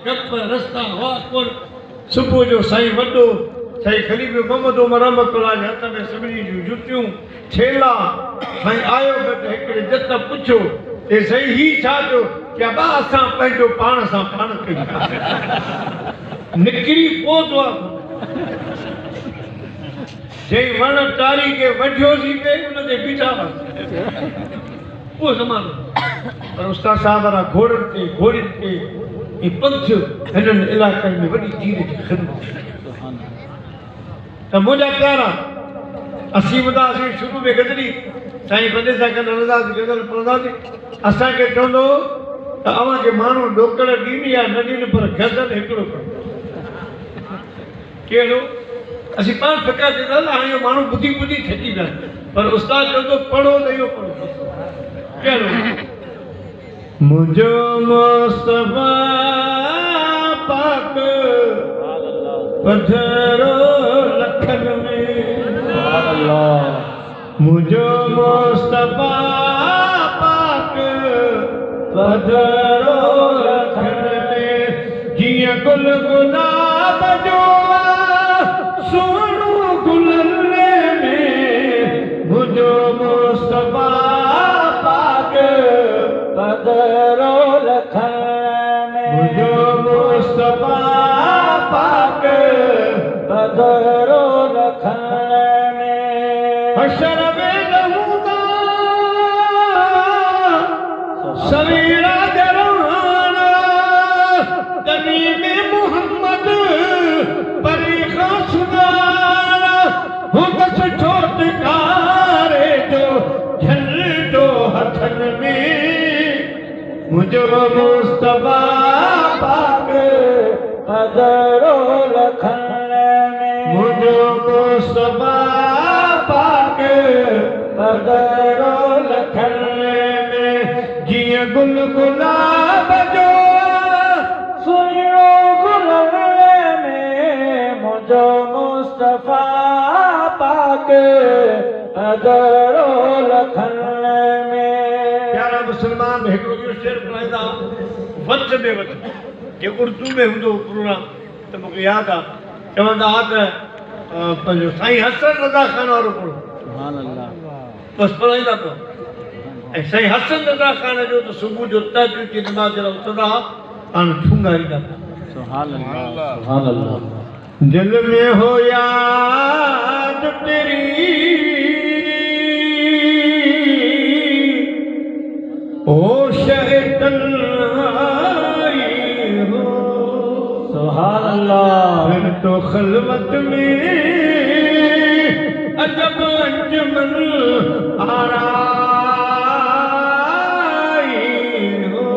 गप रस्ता वाकुर सुबुह जो साईं वॾो साईं ख़लीफ़ मोहम्मद उमर रहमतुल्लाह जे हथ में सभिनी जूं जुतियूं छेला साईं आयो त हिकिड़े जत पुछो ए साईं ही छा थियो क्या बा असां पंहिंजो पाण सां पाण कई निकिरी पहुतो जंहिं वण टारी खे वढियोसीं पे उन ते बीठा वो ज़मानो पर उस्ताद साहब वारा घोड़ियुनि ते ऐं पंथ हिननि इलाइक़नि में वॾी दीन जी ख़िदमत त मुंहिंजा प्यारा असीं ॿुधासीं शुरू में गज़ली साईं पंजे सेकंड हलंदासीं गज़ल पढ़ंदासीं असांखे चवंदो त अव्हांखे माण्हू ॾोकड़ ॾींदी आहे न ॾींदी पर गज़ल हिकिड़ो पढ़ो कहिड़ो असीं पाण फिक्र थींदा हाणे इहो माण्हू ॿुधी ॿुधी थकी विया पर उस्ताद चवंदो पढ़ो त इहो पढ़ो कहिड़ो मुझो मुस्तफा पाक पत्थरो लखन में मुझो मुस्तफा पाक पत्थरो लखन में जिया गुल गुलाब जो सोनू गुलने में मुझो मुस्तफा पाक पत्थरो लखन में मुझो मुस्तफा पाक पत्थरो लखन में हशर में रहूंगा सवेरा जराना दमी में मोहम्मद परी खासदारा हो बस छोट कारे जो झंडो हथन में मुझो मुस्तफा पाक पत्थरो लखन में मुझो मुस्तफा पाक पत्थरो लखन में जिया गुल गुलाब जो सुनो गुलने में मुझो मुस्तफा पाक पत्थरो लखन में प्यारा मुसलमान हिकिड़ो ॿियो शेर ॿुधाईंदा वच में वच के उर्दू में हूंदो प्रोग्राम त मूंखे यादि आहे चवंदा हुआ त पंहिंजो साईं हसन रज़ा ख़ान वारो पढ़ो सुभान अल्लाह बसि पढ़ाईंदा पिया ऐं साईं हसन रज़ा ख़ान जो त सुबुह जो तहजद जी नमाज़ लाइ उथंदा हुआ हाणे ठूंगारींदा पिया सुभान अल्लाह सुभान अल्लाह दिल में हो याद तेरी ओ शैतान हो सुभान अल्लाह फिर तो खलवत में अजब अंजुमन आराई हो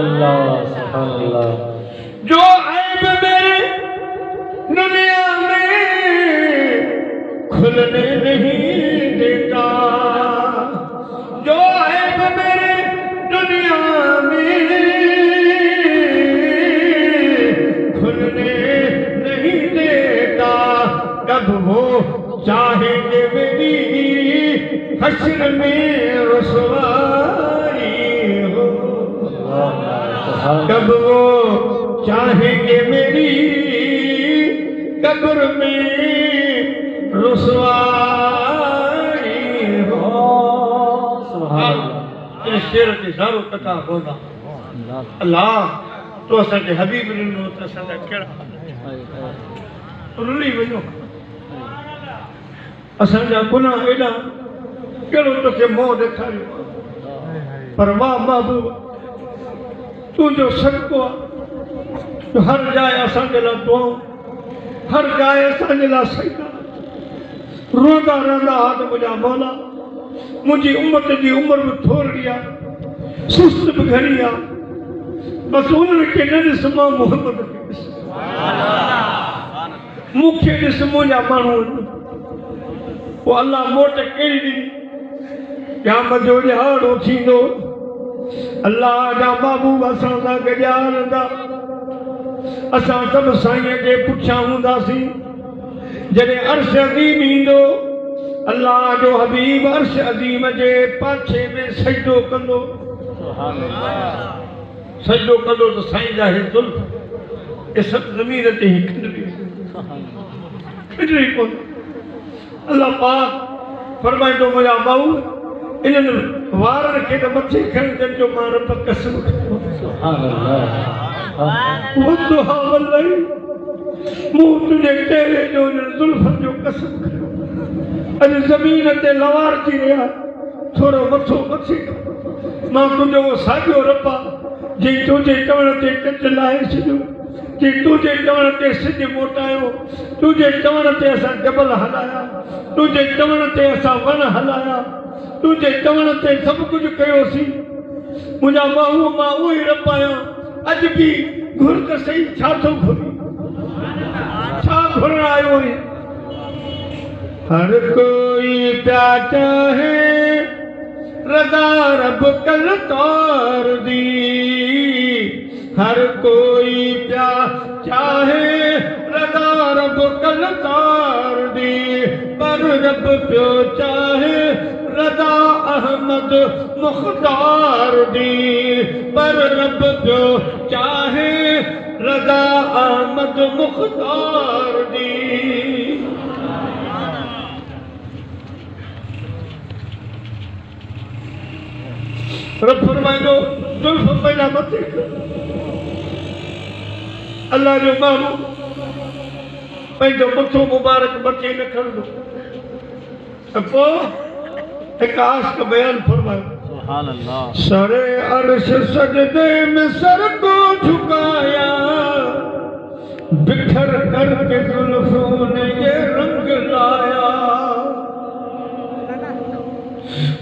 अल्लाह सुभान अल्लाह जो ऐब मेरे दुनिया में खुलने नहीं देता जो ऐब मेरे दुनिया में खुलने नहीं देता कब वो चाहेंगे मेरी हश्र में रसवाई हो कब वो चाहेंगे मेरी कब्र में रसवाई हो इन शेर ते सारो कथा बोला अल्लाह तो असांखे हबीब ॾिनो त असांजा कहिड़ा रुली वञो असांजा गुनाह एॾा कहिड़ो तोखे मोह ॾेखारियो पर वाह महबूब तुंहिंजो सदको आहे हर जाइ असांजे लाइ दुआऊं हर जाइ असांजे लाइ सजदा रोंदा रहंदा हा त मुंहिंजा मौला मुंहिंजी उम्मत जी उमिरि बि थोरी आहे सुस्त बि घणी आहे बसि उन्हनि खे न ॾिस मां मोहम्मद खे ॾिस मूंखे ॾिस मुंहिंजा माण्हू पोइ अलाह मोट कहिड़ी ॾिनी क़यामत जो ॾियारो थींदो अल्लाह जा महबूब असां सां गॾिया हलंदा असां सभु साईं जे पुठियां हूंदासीं जॾहिं अर्श अज़ीम ईंदो अल्लाह जो हबीब अर्श अज़ीम जे पाछे में सजदो कंदो सजदो कंदो तो साईं जा हे जुल्फ ये सब ज़मीन ते ही खिंडरी कोन। अल्लाह पाक फरमाईंदो मुंहिंजा माऊ इन्हनि वारनि खे त मथे खणी जंहिंजो मां रब कसम मूं तुंहिंजे चेहरे जो इन्हनि ज़ुल्फनि जो कसम खयो अॼु ज़मीन ते लवार थी रहिया थोरो मथो मथे मां तुंहिंजो साॻियो रब आहे जंहिं तुंहिंजे चवण ते कच लाहे छॾियो जंहिं तुंहिंजे चवण ते सिज मोटायो तुंहिंजे चवण ते असां जबल हलाया तुंहिंजे चवण ते असां वण हलाया तुंहिंजे चवण ते सभु कुझु कयोसीं मुंहिंजा माण्हू मां उहो ई रब आहियां अॼु बि घुर त सही छा थो घुरी छा घुरण आयो आहे हर कोई प्या चाहे रज़ा रब कल तार दी हर कोई प्या चाहे रज़ा रब कल तार दी पर रब प्यो चाहे रज़ा अहमद मुख्तार दी पर रब प्यो चाहे रज़ा अहमद मुख्तार दी रब फरमाइंदो जुल्फ पैदा मथे अल्लाह जो महबूब पंहिंजो मथो मुबारक मथे न खणंदो पोइ हिकु आशिक़ बयान फरमायो सुभान अल्लाह सरे अर्श सजदे में सर को झुकाया बिखर करके जुल्फों ने ये रंग लाया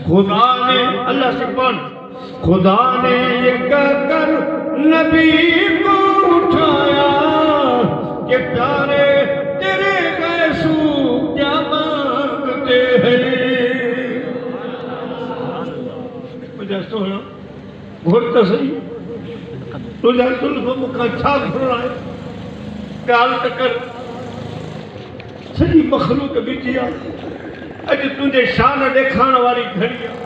खुदा ने अल्लाह से कौन खुदा ने ये कहकर नबी को उठाया कि प्यारे तेरे गैसू क्या मांगते हैं मुझे सोना घुर तो सही तुझा जुल्फ मुखा छा घुरना है ॻाल्हि त कर सॼी मखलूक बीठी आहे अॼु तुंहिंजे शान ॾेखारण वारी घड़ी आहे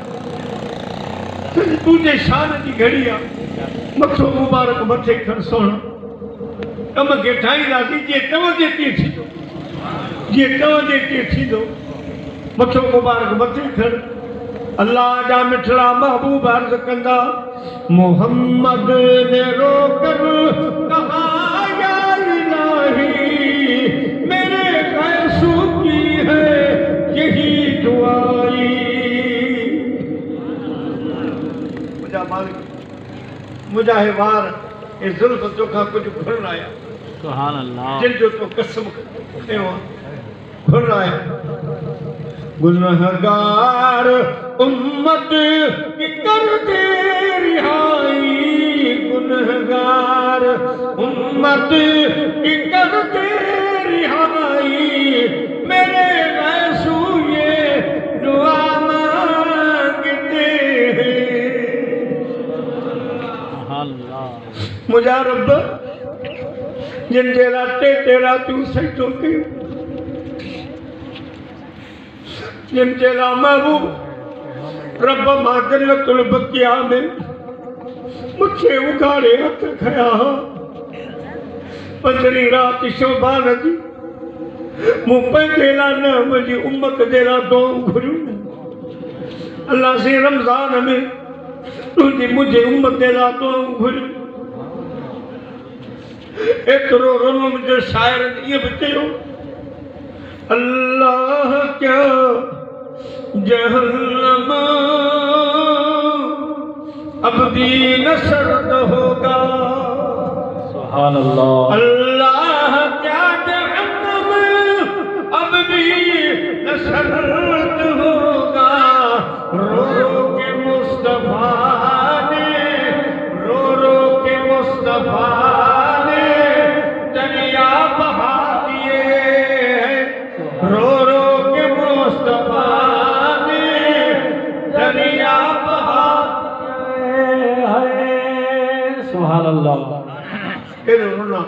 तुंहिंजे शान जी घड़ी आहे मथो मुबारक मथे खण सोना कम खे ठाहींदासीं जीअं तव्हांजे तीअं थींदो जीअं तव्हांजे तीअं थींदो मथो मुबारक मथे खण अल्लाह जा मिठड़ा महबूब अर्ज़ कंदा मोहम्मद ने रोकर कहा या इलाही मेरे क़ैसू की है यही दुआई मुझा मालिक मुझा है वार ये जुल्फ तोखा कुछ घुरण आया सुभान अल्लाह जिन जो तो कसम खयो घुरण आया गुनहगार उम्मत की कर दे रिहाई गुनहगार उम्मत की कर दे रिहाई मेरे गैसू ये दुआ मांगते हैं मुझा रब जिन जेरा तेरा तू सजदो कयो जिन जेरा महबूब रब मां जन्नतुल बकिया में मुझे उगाड़े हथ खया पंजरी रात शोभान जी मूं पंहिंजे लाइ न मुंहिंजी उम्मत जे लाइ दुआऊं घुरियूं अल्लाह से रमज़ान में तुंहिंजी मुंहिंजे उम्मत जे लाइ दुआऊं घुरियूं एतिरो रुम जो शाइरनि इएं बि चयो अल्लाह क्या जहन्नम अब भी न सर्द होगा सुभान अल्लाह अल्लाह क्या जहन्नम अब भी न सर्द होगा रो रो के मुस्तफा ने रो रो के मुस्तफा ने दरिया बहा दिए रो रो के मुस्तफा ने दरिया बहा दिए सुभान अल्लाह रोना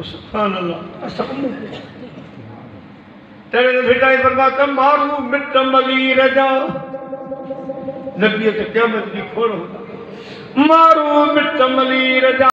सुभान अल्लाह तेरे भिटाई बर्बाद मारू मिट मली रजा नबी ते क़यामत दी खोड़ होता मारू मिट मलीर जा